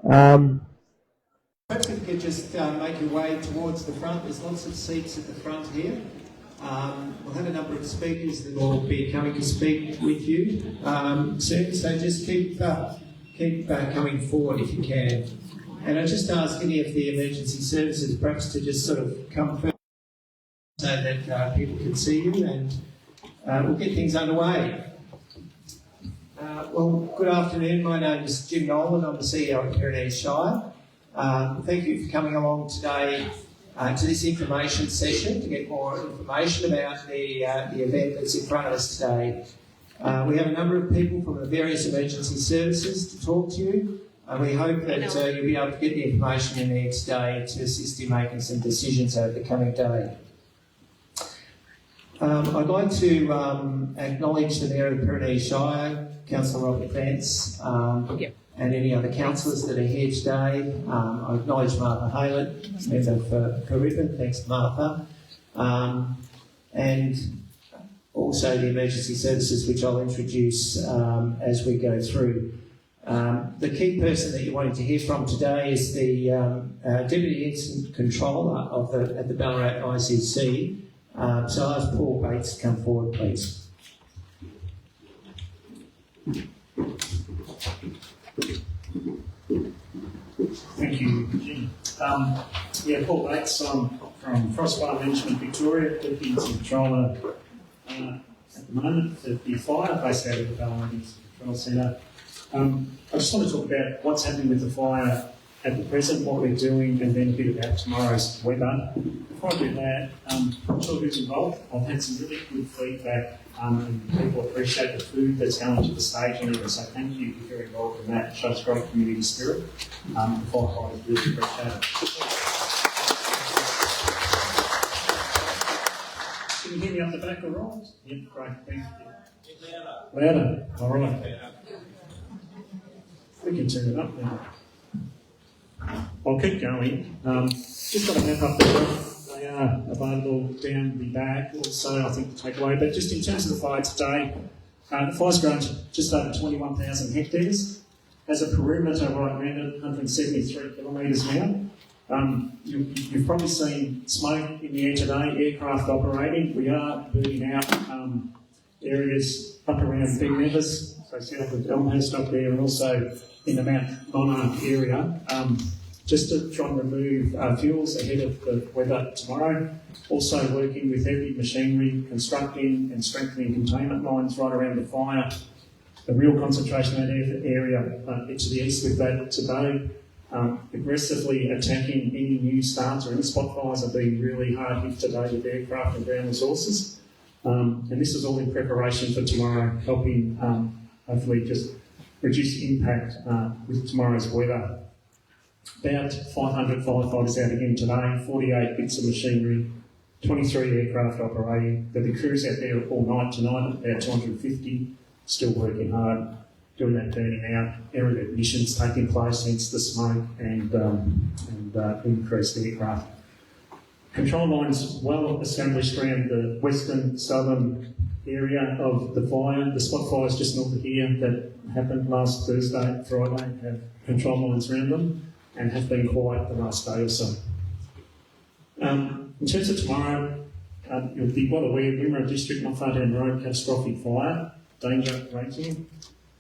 Perhaps if you could just make your way towards the front. There's lots of seats at the front here. We'll have a number of speakers that will be coming to speak with you soon, so just keep coming forward if you can. And I just ask any of the emergency services perhaps to just sort of come first so that people can see you, and we'll get things underway. Well, good afternoon. My name is Jim Nolan. I'm the CEO of Pyrenees Shire. Thank you for coming along today to this information session to get more information about the event that's in front of us today. We have a number of people from the various emergency services to talk to you. We hope that you'll be able to get the information you need today to assist in making some decisions over the coming day. I'd like to acknowledge the Mayor of the Pyrenees Shire, Councillor Robert Vance, and any other councillors that are here today. I acknowledge Martha Haylett, member for Caribbean. Thanks, Martha. And also the emergency services, which I'll introduce as we go through. The key person that you're wanting to hear from today is the Deputy Incident Controller at the Ballarat ICC. So I'll ask Paul Bates to come forward, please. Thank you, Jim. Paul Bates. I'm from Frostfire Management Victoria, Deputy Incident Controller at the moment at the fire, based out of the Ballarat Incident Control Centre. I just want to talk about what's happening with the fire at the present, what we're doing, and then a bit about tomorrow's weather. Before I do that, I'm sure who's involved. I've had some really good feedback and people appreciate the food that's going to the stage and everything, so thank you if you're involved in that. It shows great community spirit. The firefighters really appreciate it. Can you hear me up the back all right? Yep, great, thank you. Louder? All right. We can turn it up now. I'll keep going. Just got to map up the room. They are available down the back. Also, I think the takeaway. But just in terms of the fire today, the fire's grown to just over 21,000 hectares. Has a perimeter right around it, 173 kilometres now. You've probably seen smoke in the air today, aircraft operating. We are burning out areas up around Big Rivers, so south of Elmhurst up there, and also in the Mount Monarch area, just to try and remove fuels ahead of the weather tomorrow. Also working with heavy machinery, constructing and strengthening containment lines right around the fire. A real concentration in that area to the east with that today. Aggressively attacking any new starts or any spot fires are being really hard hit today with aircraft and ground resources. And this is all in preparation for tomorrow, helping hopefully just reduce impact with tomorrow's weather. About 500 firefighters out again today, 48 bits of machinery, 23 aircraft operating. There'll be crews out there all night tonight, about 250, still working hard, doing that burning out. Air emissions taking place, hence the smoke and increased aircraft. Control lines well established around the western, southern area of the fire. The spot fires just north of here that happened last Thursday, Friday, have control lines around them and have been quiet the last day or so. In terms of tomorrow, you'll be well aware, Wimmera District, not far down the road, catastrophic fire, danger rating.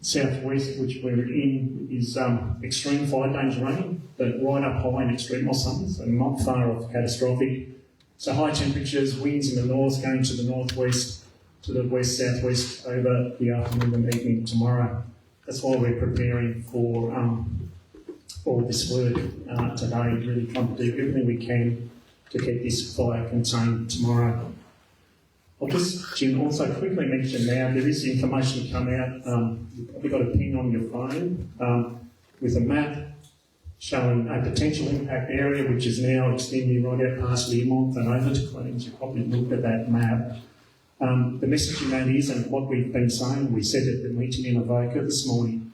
Southwest, which we're in, is extreme fire danger rating, but right up high in extreme summers and not far off catastrophic. So high temperatures, winds in the north going to the northwest, to the west-southwest over the afternoon and evening tomorrow. That's why we're preparing for this work today, really trying to do everything we can to keep this fire contained tomorrow. I'll just, Jim, also quickly mention now, there is information come out, you've probably got a ping on your phone with a map showing a potential impact area, which is now extending right out past Learmonth and over to Queens. You probably looked at that map. The message in that is, and what we've been saying, we said at the meeting in Avoca this morning,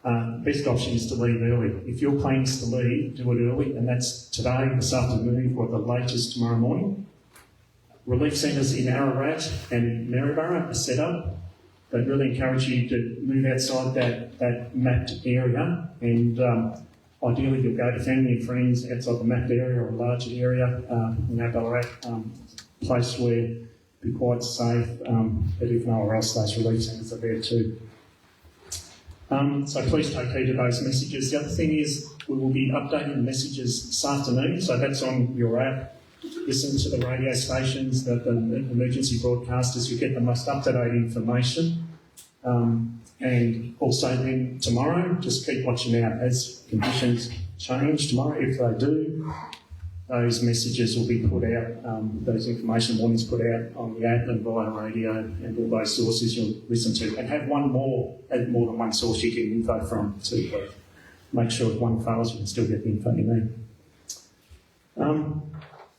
the best option is to leave early. If your plan is to leave, do it early, and that's today, this afternoon, or the latest tomorrow morning. Relief centres in Ararat and Maryborough are set up. They really encourage you to move outside that mapped area and Ideally, you'll go to family and friends outside the mapped area or a larger area, Ballarat, place where it'll be quite safe, but if nowhere else, those relief centres are there too. So please take heed of those messages. The other thing is we will be updating the messages this afternoon, so that's on your app. Listen to the radio stations, the emergency broadcasters, you get the most up-to-date information. And also then tomorrow, just keep watching out as conditions change tomorrow. If they do, those messages will be put out, those information warnings put out on the app and via radio and all those sources you'll listen to. And have more than one source you get info from to make sure if one fails, you can still get the info you need.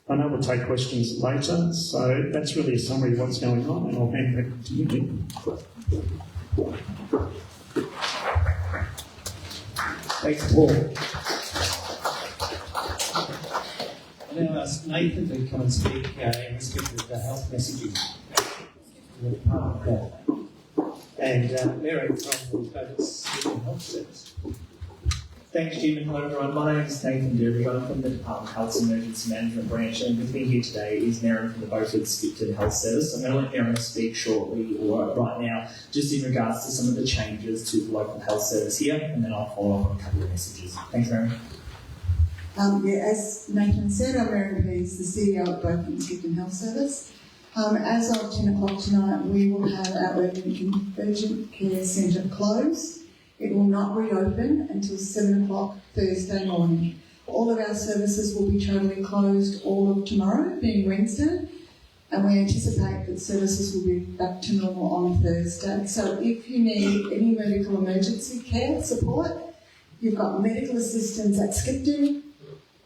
I know we'll take questions later, so that's really a summary of what's going on, and I'll hand back to you, Jim. Thanks, Paul. I'll now ask Nathan to come and speak in respect of the health messaging. And Mary from the Focus Health Service. Thanks, Jim, and hello everyone. My name is Nathan Derby. I'm from the Department of Health's Emergency Management Branch, and with me here today is Merrin from the Beaufort Skipton Health Service. I'm going to let Merrin speak shortly, or right now, just in regards to some of the changes to the local health service here, and then I'll follow up on a couple of messages. Thanks, Merrin. As Nathan said, I'm Merrin Pease, the CEO at Beaufort Skipton Health Service. As of 10 o'clock tonight, we will have our urgent care centre closed. It will not reopen until 7 o'clock Thursday morning. All of our services will be totally closed all of tomorrow, being Wednesday, and we anticipate that services will be back to normal on Thursday. So if you need any medical emergency care support, you've got medical assistance at Skipton.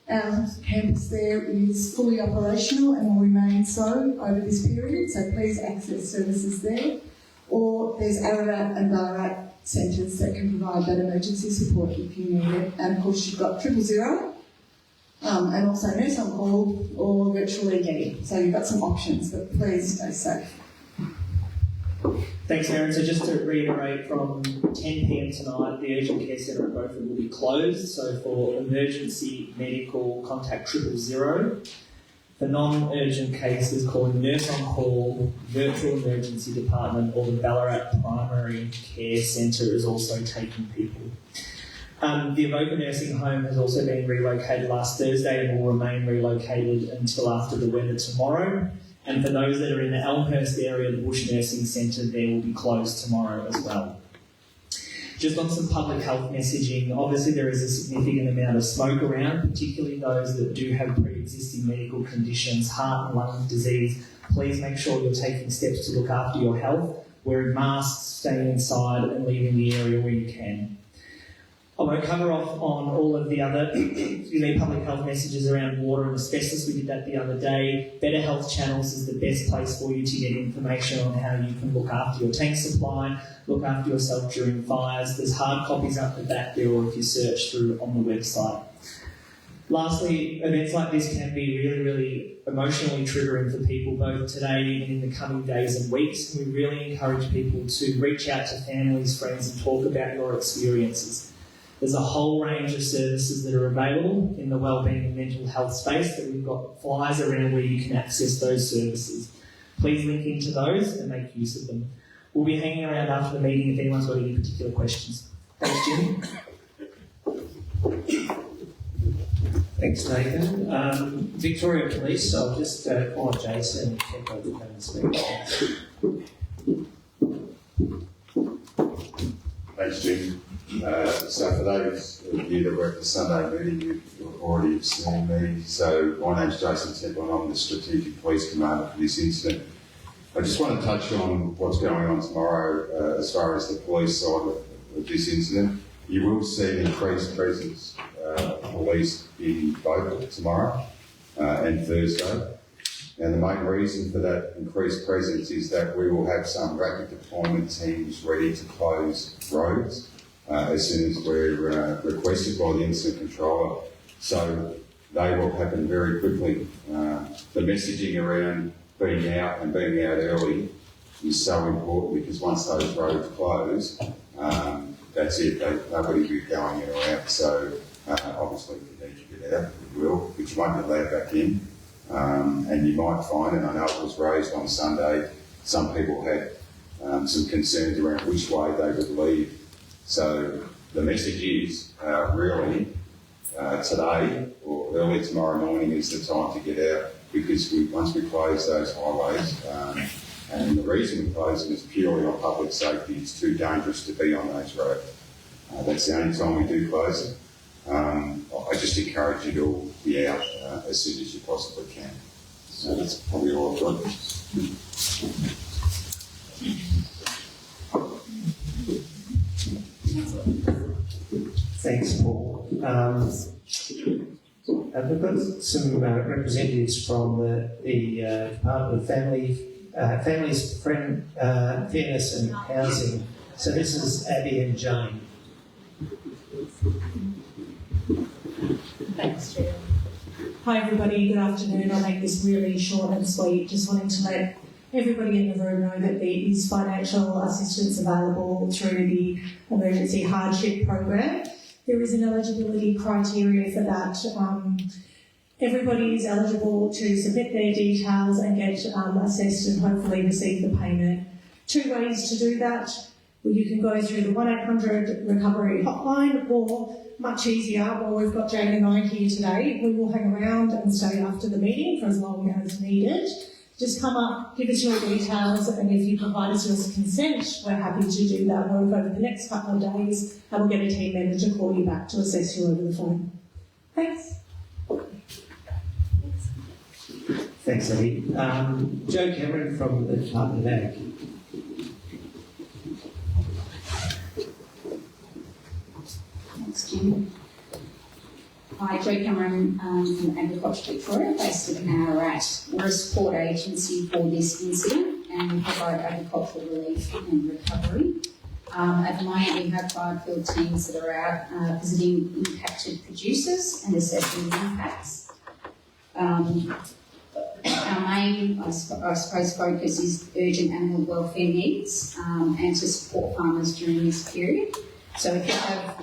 Our campus there is fully operational and will remain so over this period, so please access services there. Or there's Ararat and Ballarat centres that can provide that emergency support if you need it. And of course you've got 000, and also nurse on call or virtual ED. So you've got some options, but please stay safe. Thanks, Merrin. So just to reiterate, from 10 p.m. tonight, the urgent care centre at Beaufort will be closed. So for emergency medical, contact 000. For non-urgent cases, calling nurse on call, virtual emergency department, or the Ballarat Primary Care Centre is also taking people. The Avoca Nursing Home has also been relocated last Thursday and will remain relocated until after the weather tomorrow. And for those that are in the Elmhurst area, the Bush Nursing Centre there will be closed tomorrow as well. Just on some public health messaging, obviously there is a significant amount of smoke around, particularly those that do have pre-existing medical conditions, heart and lung disease. Please make sure you're taking steps to look after your health, wearing masks, staying inside and leaving the area where you can. I won't cover off on all of the other public health messages around water and asbestos. We did that the other day. Better Health Channels is the best place for you to get information on how you can look after your tank supply, look after yourself during fires. There's hard copies up the back there, or if you search through on the website. Lastly, events like this can be really, really emotionally triggering for people, both today and in the coming days and weeks. We really encourage people to reach out to families, friends, and talk about your experiences. There's a whole range of services that are available in the wellbeing and mental health space that we've got flyers around where you can access those services. Please link into those and make use of them. We'll be hanging around after the meeting if anyone's got any particular questions. Thanks, Jim. Thanks, Nathan. Victoria Police, I'll just call on Jason and check over the and speak. Thanks, Jim. So for those of you that were at the Sunday meeting, you've already seen me. So my name's Jason Temple and I'm the Strategic Police Commander for this incident. I just want to touch on what's going on tomorrow as far as the police side of this incident. You will see an increased presence of police in Beaufort tomorrow and Thursday. And the main reason for that increased presence is that we will have some rapid deployment teams ready to close roads as soon as we're requested by the incident controller. So they will happen very quickly. The messaging around being out and being out early is so important because once those roads close, that's it. Nobody will be going in or out. So Obviously, if you need to get out, you will, which won't be allowed back in. And you might find, and I know it was raised on Sunday, some people had some concerns around which way they would leave. So the message is really today or early tomorrow morning is the time to get out, because once we close those highways, and the reason we close them is purely on public safety. It's too dangerous to be on those roads. That's the only time we do close them. I just encourage you to all be out as soon as you possibly can. So that's probably all I've got. Thanks, Paul. We've got some representatives from the Department of Families, Fairness and Housing. So this is Abby and Jane. Thanks, Chair. Hi everybody, good afternoon. I'll make this really short and sweet. Just wanting to let everybody in the room know that there is financial assistance available through the Emergency Hardship Program. There is an eligibility criteria for that. Everybody is eligible to submit their details and get assessed and hopefully receive the payment. 2 ways to do that. Well, you can go through the 1-800 recovery hotline, or much easier, well, we've got Jane and I here today. We will hang around and stay after the meeting for as long as needed. Just come up, give us your details, and if you provide us with consent, we're happy to do that work over the next couple of days, and we'll get a team member to call you back to assess you over the phone. Thanks. Thanks, Abby. Joe Cameron from the Department of Ag. Thanks, Jim. Hi, Jo Cameron from Agriculture Victoria, based in Ararat. We're a support agency for this incident and we provide agricultural relief and recovery. At the moment, we have 5 field teams that are out visiting impacted producers and assessing the impacts. Our main, I suppose, focus is urgent animal welfare needs and to support farmers during this period. So if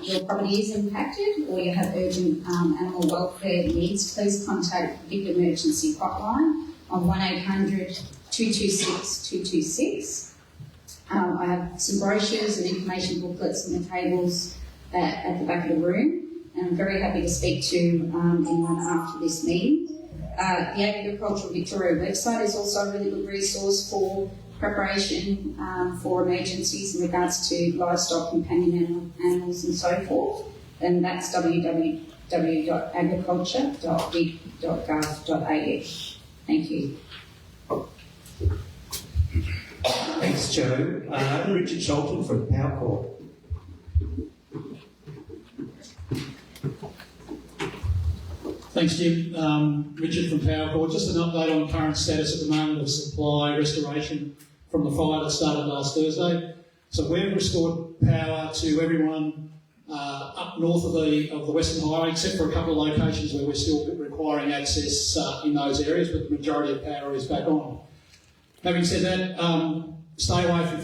your property is impacted or you have urgent animal welfare needs, please contact the Victor Emergency Hotline on 1-800 226 226. I have some brochures and information booklets on the tables at the back of the room, and I'm very happy to speak to anyone after this meeting. The Agricultural Victoria website is also a really good resource for preparation for emergencies in regards to livestock, companion animals and so forth, and that's www.agriculture.vic.gov.au. Thank you. Thanks, Joe. Richard Sholton from Power Corp. Thanks, Jim. Richard from Power Corp. Just an update on current status at the moment of supply restoration from the fire that started last Thursday. So we've restored power to everyone up north of the Western Highway, except for a couple of locations where we're still requiring access in those areas, but the majority of power is back on. Having said that, stay away from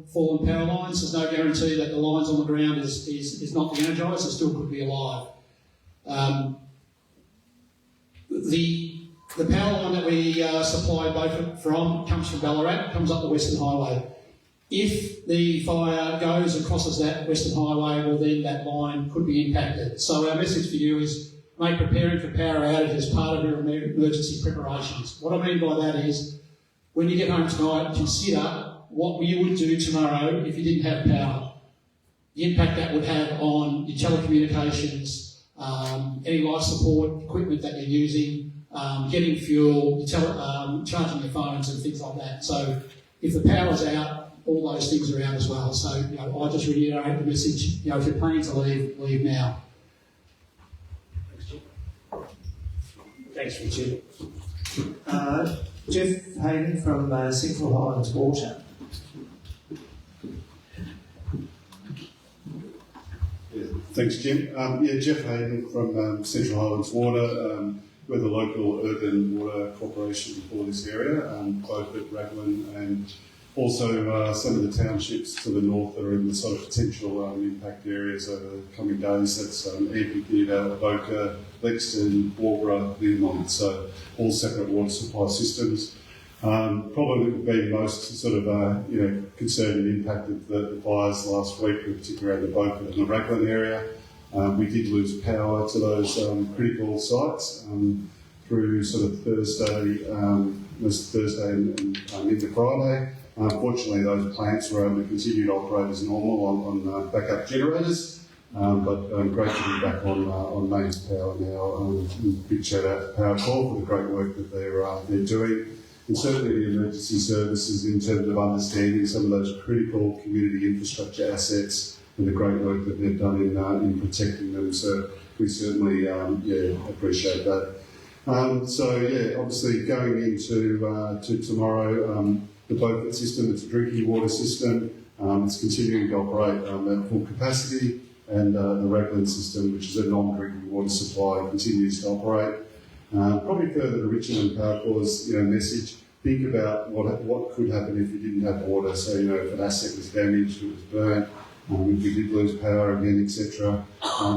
fallen power lines. There's no guarantee that the lines on the ground is not energised. It still could be alive. The power line that we supply Beaufort from comes from Ballarat, comes up the Western Highway. If the fire goes and crosses that Western Highway, well then that line could be impacted. So our message for you is make preparing for power outage as part of your emergency preparations. What I mean by that is, when you get home tonight, consider what you would do tomorrow if you didn't have power. The impact that would have on your telecommunications, any life support equipment that you're using, getting fuel, charging your phones and things like that. So if the power's out, all those things are out as well. So I just reiterate the message, if you're planning to leave now. Thanks, Richard. Jeff Hayden from Central Highlands Water. Thanks, Jim. Jeff Hayden from Central Highlands Water. We're the local urban water corporation for this area, Cloverpit, Raglan and Also, some of the townships to the north that are in the sort of potential impact areas over the coming days. That's Amphitheatre, Avoca, Lexington, Walborough, Lindmont. So all separate water supply systems. Probably been most sort of concerned and impacted the fires last week, particularly around the Beaufort and the Raglan area. We did lose power to those critical sites through sort of Thursday and into Friday. Unfortunately, those plants were able to continue to operate as normal on backup generators, but great to be back on mains power now. Big shout out to Power Corp for the great work that they're doing. And certainly the emergency services in terms of understanding some of those critical community infrastructure assets and the great work that they've done in protecting them. So we certainly appreciate that. Obviously going into to tomorrow, the Beaufort system, it's a drinking water system. It's continuing to operate at full capacity, and the Raglan system, which is a non-drinking water supply, continues to operate. Probably further to Richmond and Power Corp's message, think about what could happen if you didn't have water. So, if an asset was damaged, it was burnt, if you did lose power again, etc.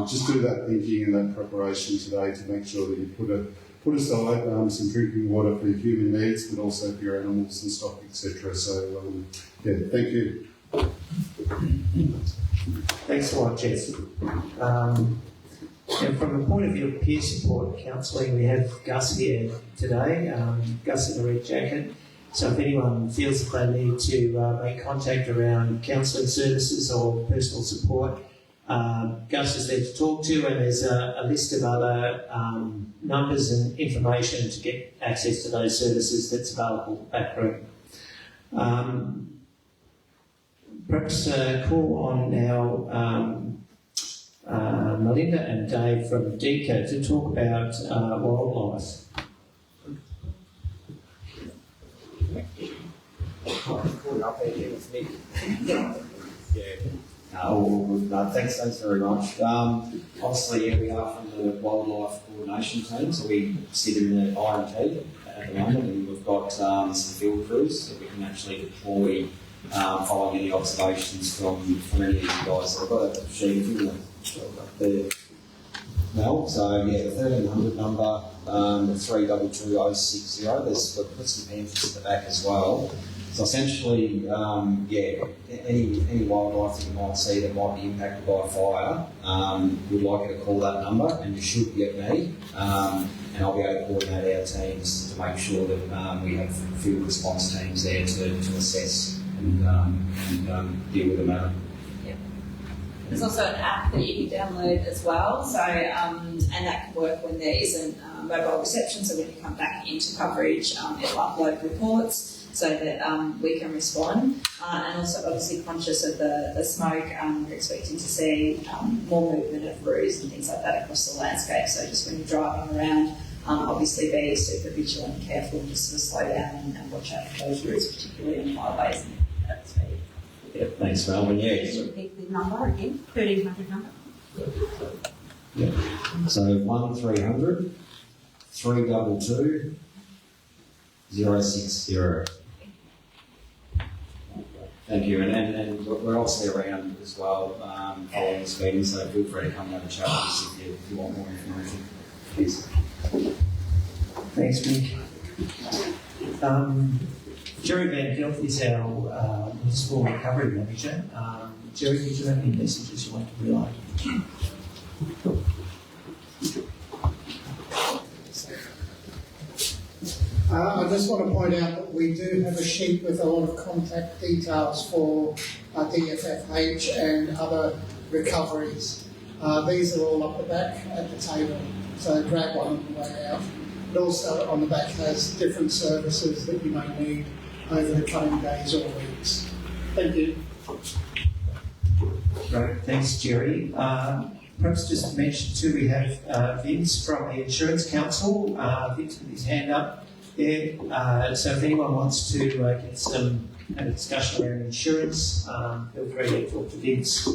Just do that thinking and that preparation today to make sure that you put aside some drinking water for your human needs, but also for your animals and stock, etc. So, thank you. Thanks a lot, Jess. And from the point of view of peer support counselling, we have Gus here today, Gus in the red jacket. So if anyone feels that they need to make contact around counselling services or personal support, Gus is there to talk to, and there's a list of other numbers and information to get access to those services that's available back room. Perhaps call on now Melinda and Dave from DECA to talk about wildlife. Thanks very much. Obviously, we are from the Wildlife Coordination Team, so we sit in the R&T at the moment, and we've got some field crews that we can actually deploy following any observations from any of you guys. So I've got a sheet in there now. So the 1300 number, the 322060. We've put some pamphlets at the back as well. So essentially, any wildlife that you might see that might be impacted by a fire, we'd like you to call that number, and you should get me, and I'll be able to coordinate our teams to make sure that we have field response teams there to assess and deal with the matter. Yep. There's also an app that you can download as well, so and that can work when there isn't mobile reception. So when you come back into coverage, it'll upload reports so that we can respond. And also obviously conscious of the smoke, we're expecting to see more movement of roos and things like that across the landscape. So just when you're driving around, obviously be super vigilant and careful and just sort of slow down and watch out for those roos, particularly on highways and at speed. Yeah, thanks, Melvin. Yeah. Repeat the number again, 1300 number. Yeah. So 1300 322 060. Thank you, and we're obviously around as well following this meeting, so feel free to come and have a chat with us if you want more information. Please. Thanks, Mick. Jerry Van Gelf is our municipal recovery manager. Jerry, did you have any messages you want to relay? I just want to point out that we do have a sheet with a lot of contact details for DFFH and other recoveries. These are all up the back at the table, so grab one on the way out. It also on the back has different services that you may need over the coming days or weeks. Thank you. Great, thanks, Jerry. Perhaps just to mention too, we have Vince from the Insurance Council. Vince with his hand up there. So if anyone wants to get a discussion around insurance, feel free to talk to Vince.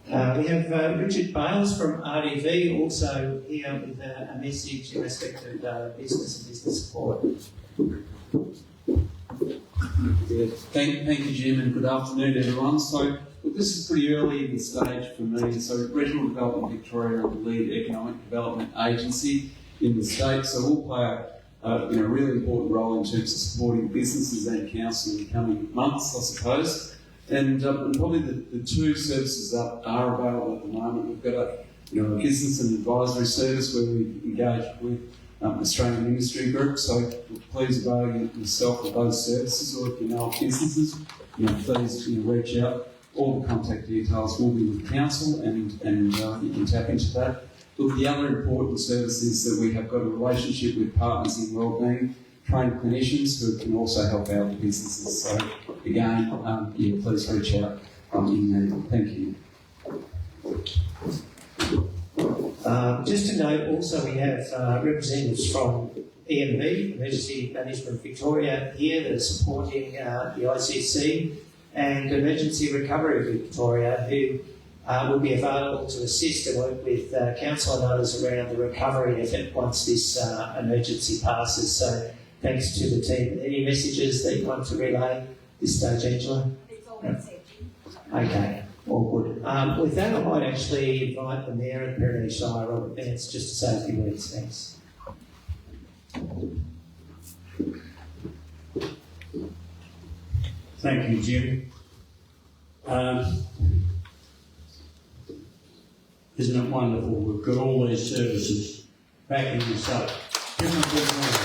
We have Richard Bales from RDV also here with a message in respect of business and business support. Yeah, thank you, Jim, and good afternoon, everyone. So, look, this is pretty early in the stage for me. So, Regional Development Victoria are the lead economic development agency in the state, so we'll play a really important role in terms of supporting businesses and council in the coming months, I suppose. And probably the two services that are available at the moment, we've got a business and advisory service where we engage with Australian industry groups. So please avail yourself of those services, or if you know of businesses, please reach out. All the contact details will be with council, and you can tap into that. Look, the other important service is that we have got a relationship with Partners in Wellbeing, trained clinicians who can also help out the businesses. So again, please reach out in there. Thank you. Just to note, also we have representatives from EMV, Emergency Management Victoria, here that are supporting the ICC, and Emergency Recovery Victoria, who will be available to assist and work with council and others around the recovery effort once this emergency passes. So thanks to the team. Any messages that you want to relay at this stage, Angela? It's all been said. Okay. All good. With that, I might actually invite the Mayor of Pyrenees Shire, Robert Vance, just to say a few words. Thanks. Thank you, Jim. Isn't it wonderful? We've got all these services backing us up. Give them a big round.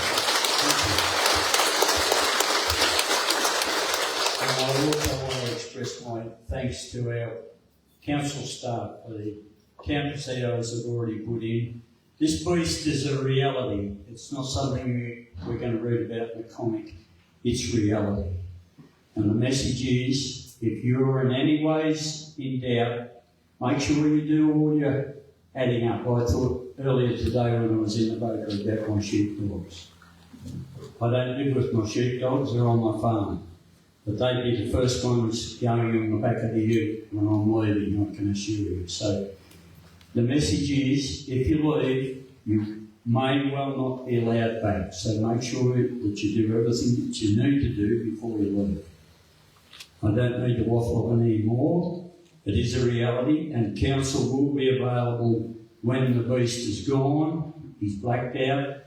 And I also want to express my thanks to our council staff for the countless hours they've already put in. This beast is a reality. It's not something we're going to read about in a comic. It's reality. And the message is, if you're in any ways in doubt, make sure you do all your adding up. I thought earlier today when I was in the boat about my sheepdogs. I don't live with my sheepdogs, they're on my farm. But they'd be the first ones going on the back of the ute when I'm leaving, I can assure you. So the message is, if you leave, you may well not be allowed back. So make sure that you do everything that you need to do before you leave. I don't need to waffle on any more. It is a reality, and council will be available when the beast is gone, he's blacked out.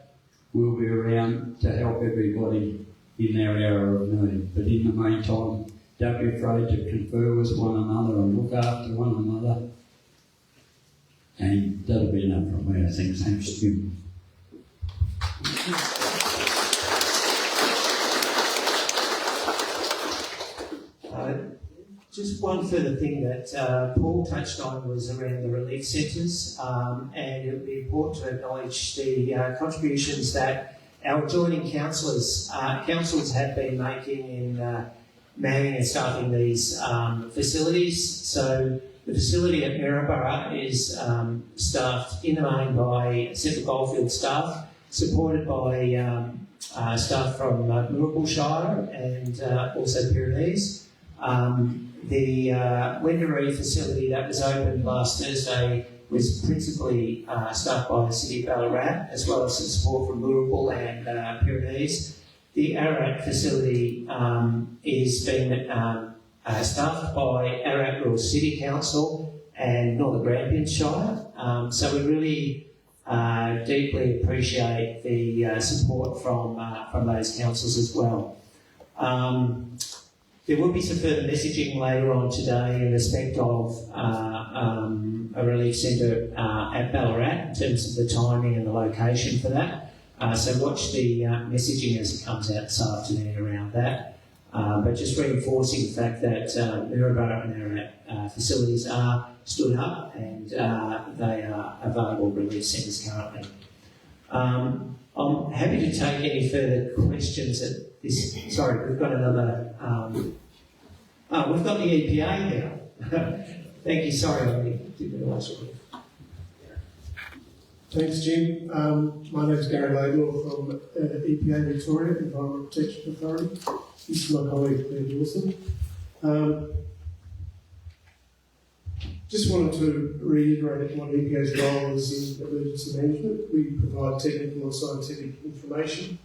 We'll be around to help everybody in their hour of need. But in the meantime, don't be afraid to confer with one another and look after one another. And that'll be enough from me, I think. Thanks, Jim. Just one further thing that Paul touched on was around the relief centres, and it would be important to acknowledge the contributions that our adjoining councils have been making in manning and staffing these facilities. So the facility at Maryborough is staffed in the main by Central Goldfield staff, supported by staff from Shire and also Pyrenees. The Wendouree facility that was opened last Thursday was principally staffed by the City of Ballarat, as well as some support from Moorabool and Pyrenees. The Ararat facility is being staffed by Ararat Rural City Council and Northern Grampians Shire. So we really deeply appreciate the support from those councils as well. There will be some further messaging later on today in respect of a relief centre at Ballarat in terms of the timing and the location for that. So watch the messaging as it comes out this afternoon around that. But just reinforcing the fact that Maryborough and Ararat facilities are stood up and they are available relief centres currently. I'm happy to take any further questions at this. Sorry, we've got another. We've got the EPA now. Thank you. Sorry, I didn't realise it. Thanks, Jim. My name is Gary Laidlaw from EPA Victoria, Environment Protection Authority. This is my colleague, Claire Dawson. Just wanted to reiterate what EPA's role is in emergency management. We provide technical and scientific information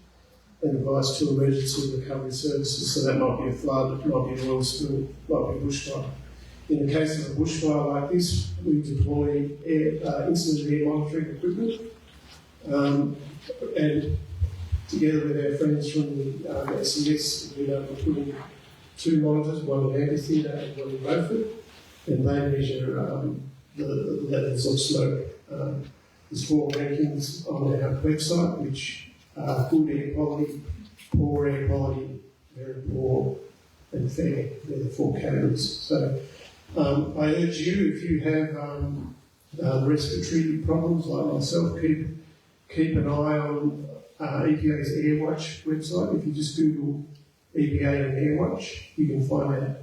and advice to emergency recovery services. So that might be a flood, it might be an oil spill, it might be a bushfire. In the case of a bushfire like this, we deploy incident air monitoring equipment, and together with our friends from the SES, we've been able to put in 2 monitors, one in Amphitheatre and one in Beaufort, and they measure the levels of smoke. There's 4 rankings on our website, which are good air quality, poor air quality, very poor, and fair. They're the 4 categories. So I urge you, if you have respiratory problems like myself, keep an eye on EPA's AirWatch website. If you just Google EPA and AirWatch, you can find out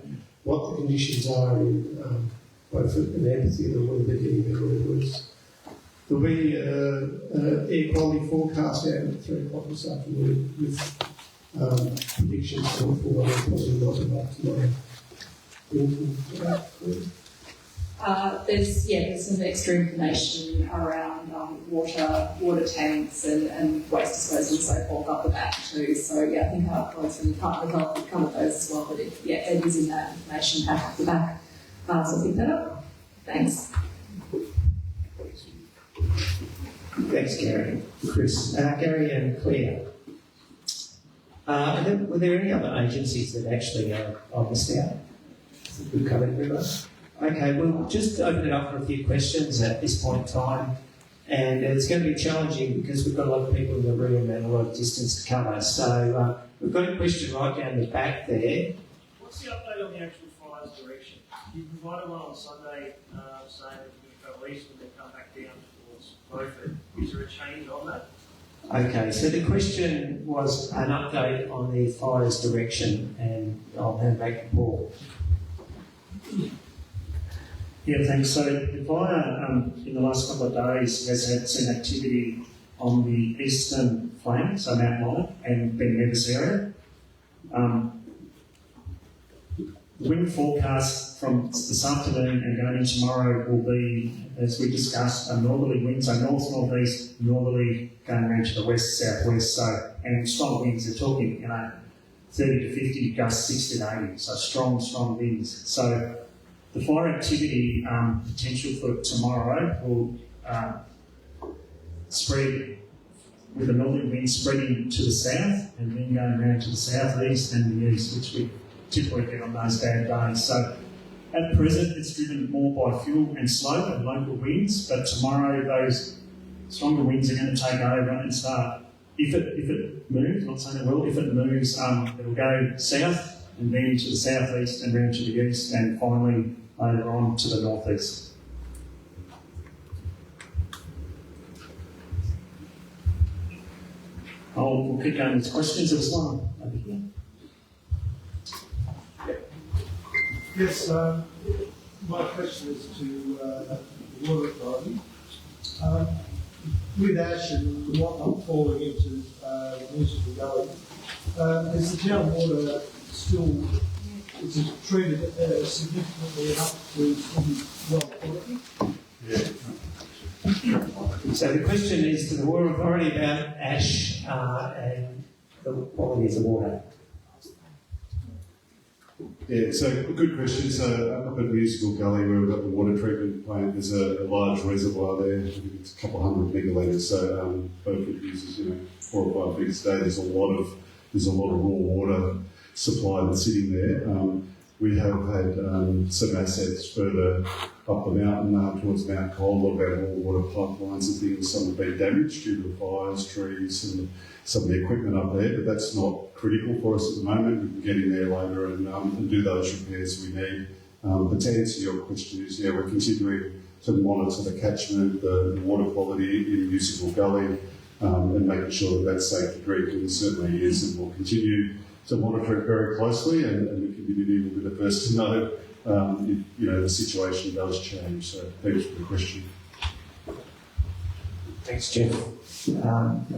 what the conditions are in Beaufort and Amphitheatre, whether they're getting better or worse. There'll be an air quality forecast out at 3 o'clock this afternoon with predictions for what air quality might be like tomorrow. There's some extra information around water tanks and waste disposal and so forth up the back too. So I think our colleagues from the Department of Health have covered those as well. But it is in that information pack up the back. So pick that up. Thanks. Thanks, Gary. Chris. Gary and Claire. Were there any other agencies that actually I missed out? We've covered everybody. Okay, we'll just open it up for a few questions at this point in time. And it's going to be challenging because we've got a lot of people in the room and a lot of distance to cover. So we've got a question right down the back there. What's the update on the actual fire's direction? You provided one on Sunday saying that you're going to go east and then come back down towards Beaufort. Is there a change on that? Okay, so the question was an update on the fire's direction, and I'll hand back to Paul. Yeah, thanks. So the fire in the last couple of days has had some activity on the eastern flank, so Mount Molly and Ben Nevis area. The wind forecast from this afternoon and going into tomorrow will be, as we discussed, a northerly wind, so north-northeast, northerly going around to the west-southwest, and strong winds, they're talking, 30 to 50, gusts 60 to 80, so strong winds. So the fire activity potential for tomorrow will spread with a northern wind spreading to the south and then going around to the southeast and the east, which we typically get on those bad days. So at present, it's driven more by fuel and slope and local winds, but tomorrow those stronger winds are going to take over and start. If it moves, not saying it will, if it moves, it'll go south and then to the southeast and round to the east and finally over on to the northeast. We'll keep going with questions. There was one over here. Yes, my question is to the Water Authority. With ash and whatnot falling into the municipal gully, is the town water still treated significantly enough to be well quality? Yeah. So the question is to the Water Authority about ash and the quality of the water. Yeah, so a good question. So up at Musical Gully, where we've got the water treatment plant, there's a large reservoir there. I think it's a couple of hundred megalitres. So Beaufort uses 4 or 5 litres a day. There's a lot of raw water supply that's sitting there. We have had some assets further up the mountain towards Mount Cole. A lot of our water pipelines and things, some have been damaged due to fires, trees, and some of the equipment up there, but that's not critical for us at the moment. We can get in there later and do those repairs we need. But to answer your question is, we're continuing to monitor the catchment, the water quality in Musical Gully, and making sure that that's safe to drink, and it certainly is, and we'll continue to monitor it very closely, and the community will be the first to know if the situation does change. So thanks for the question. Thanks, Jeff. A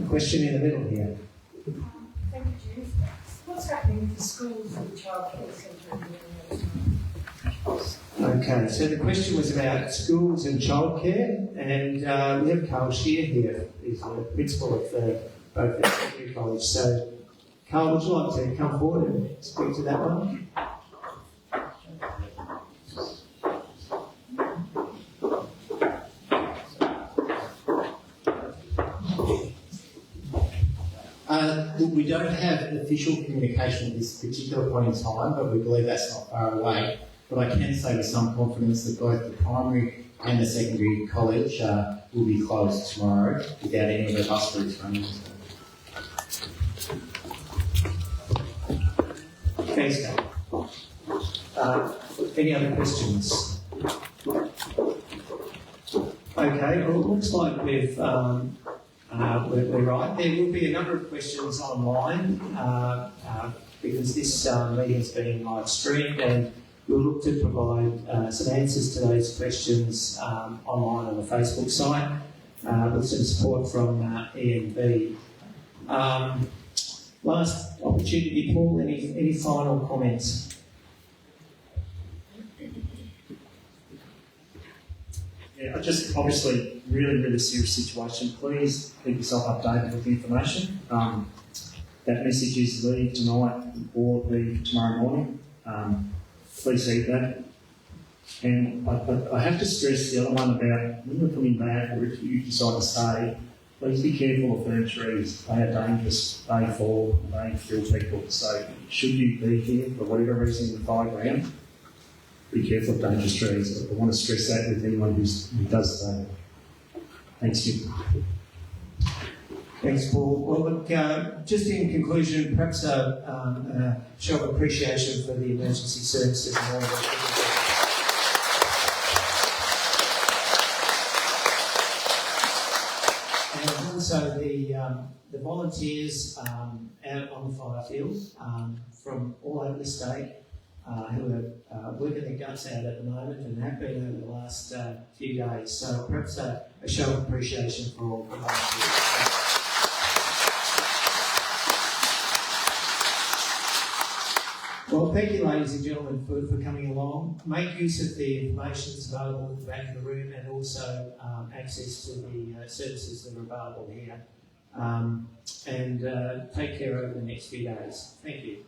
question in the middle here. Thank you, Jeff. What's happening with the schools and the childcare centre? Okay, so the question was about schools and childcare, and we have Carl Shire here. He's the principal of Beaufort Secondary College. So Carl, would you like to come forward and speak to that one? Look, we don't have official communication at this particular point in time, but we believe that's not far away. But I can say with some confidence that both the primary and the secondary college will be closed tomorrow without any of the bus routes running. Thanks, Carl. Any other questions? Okay, well, it looks like we're right. There will be a number of questions online because this meeting's being live streamed, and we'll look to provide some answers to those questions online on the Facebook site with some support from EMB. Last opportunity, Paul, any final comments? Yeah, just obviously really serious situation. Please keep yourself updated with the information. That message is leave tonight or leave tomorrow morning. Please read that. And I have to stress the other one about when you're coming back or if you decide to stay, please be careful of burnt trees. They are dangerous, they fall, they kill people. So should you be here for whatever reason in the fire ground, be careful of dangerous trees. I want to stress that with anyone who does stay. Thanks, Jim. Thanks, Paul. Well, look, just in conclusion, perhaps a show of appreciation for the emergency services and all of that. And also the volunteers out on the fire field from all over the state who are working their guts out at the moment and have been over the last few days. So perhaps a show of appreciation for all the volunteers. Well, thank you, ladies and gentlemen, for coming along. Make use of the information that's available at the back of the room and also access to the services that are available here. And take care over the next few days. Thank you.